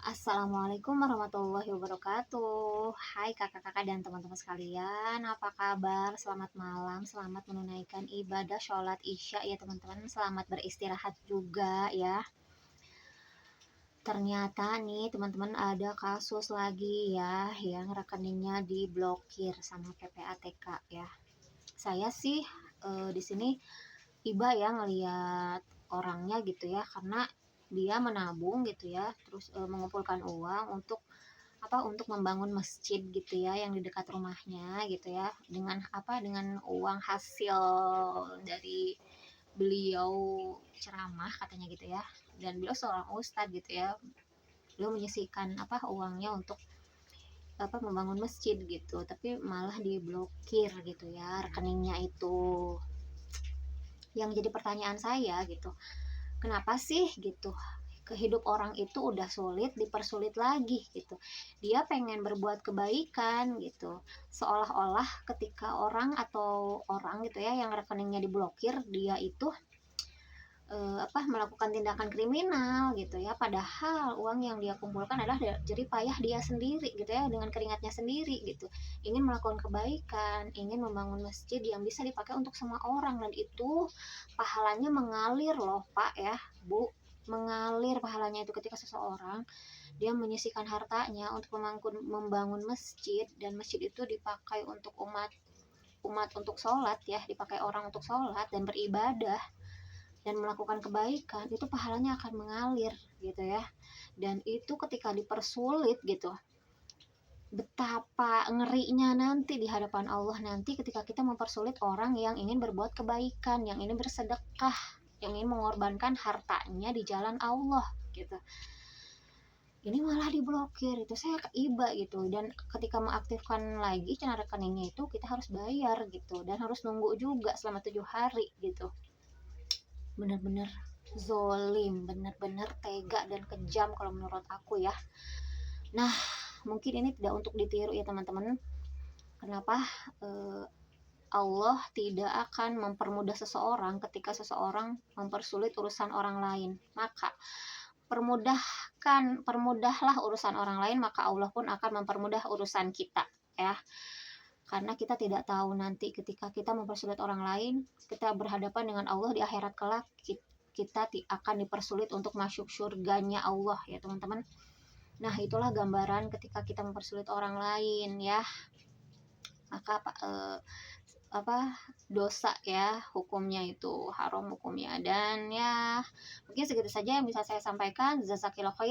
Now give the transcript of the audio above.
Assalamualaikum warahmatullahi wabarakatuh. Hai kakak-kakak dan teman-teman sekalian, apa kabar? Selamat malam, selamat menunaikan ibadah sholat isya ya teman-teman. Selamat beristirahat juga ya. Ternyata nih teman-teman ada kasus lagi ya yang rekeningnya diblokir sama PPATK ya. Saya sih di sini iba ya ngelihat orangnya gitu ya, karena dia menabung gitu ya, terus mengumpulkan uang untuk membangun masjid gitu ya yang di dekat rumahnya gitu ya, dengan uang hasil dari beliau ceramah katanya gitu ya, dan beliau seorang ustadz gitu ya. Beliau menyisihkan uangnya untuk membangun masjid gitu, tapi malah diblokir gitu ya rekeningnya itu. Yang jadi pertanyaan saya gitu, kenapa sih gitu kehidup orang itu udah sulit dipersulit lagi gitu. Dia pengen berbuat kebaikan gitu, seolah-olah ketika orang gitu ya yang rekeningnya diblokir, dia itu melakukan tindakan kriminal gitu ya, padahal uang yang dia kumpulkan adalah jerih payah dia sendiri gitu ya, dengan keringatnya sendiri gitu, ingin melakukan kebaikan, ingin membangun masjid yang bisa dipakai untuk semua orang, dan itu pahalanya mengalir loh Pak ya Bu, mengalir pahalanya itu ketika seseorang dia menyisihkan hartanya untuk membangun masjid, dan masjid itu dipakai untuk umat untuk sholat ya, dipakai orang untuk sholat dan beribadah dan melakukan kebaikan, itu pahalanya akan mengalir gitu ya. Dan itu ketika dipersulit gitu, betapa ngerinya nanti di hadapan Allah nanti ketika kita mempersulit orang yang ingin berbuat kebaikan, yang ingin bersedekah, yang ingin mengorbankan hartanya di jalan Allah gitu. Ini malah diblokir, itu saya iba gitu. Dan ketika mengaktifkan lagi channel rekeningnya itu, kita harus bayar gitu, dan harus nunggu juga selama 7 hari gitu. Bener-bener zolim, bener-bener tega dan kejam kalau menurut aku ya. Nah, mungkin ini tidak untuk ditiru ya teman-teman. Kenapa Allah tidak akan mempermudah seseorang ketika seseorang mempersulit urusan orang lain? Maka permudahlah urusan orang lain, maka Allah pun akan mempermudah urusan kita ya. Karena kita tidak tahu nanti ketika kita mempersulit orang lain, kita berhadapan dengan Allah di akhirat kelak, kita akan dipersulit untuk masuk surganya Allah ya teman-teman. Nah, itulah gambaran ketika kita mempersulit orang lain ya, maka dosa ya, hukumnya itu haram hukumnya. Dan ya mungkin segitu saja yang bisa saya sampaikan. Jazakillah khair.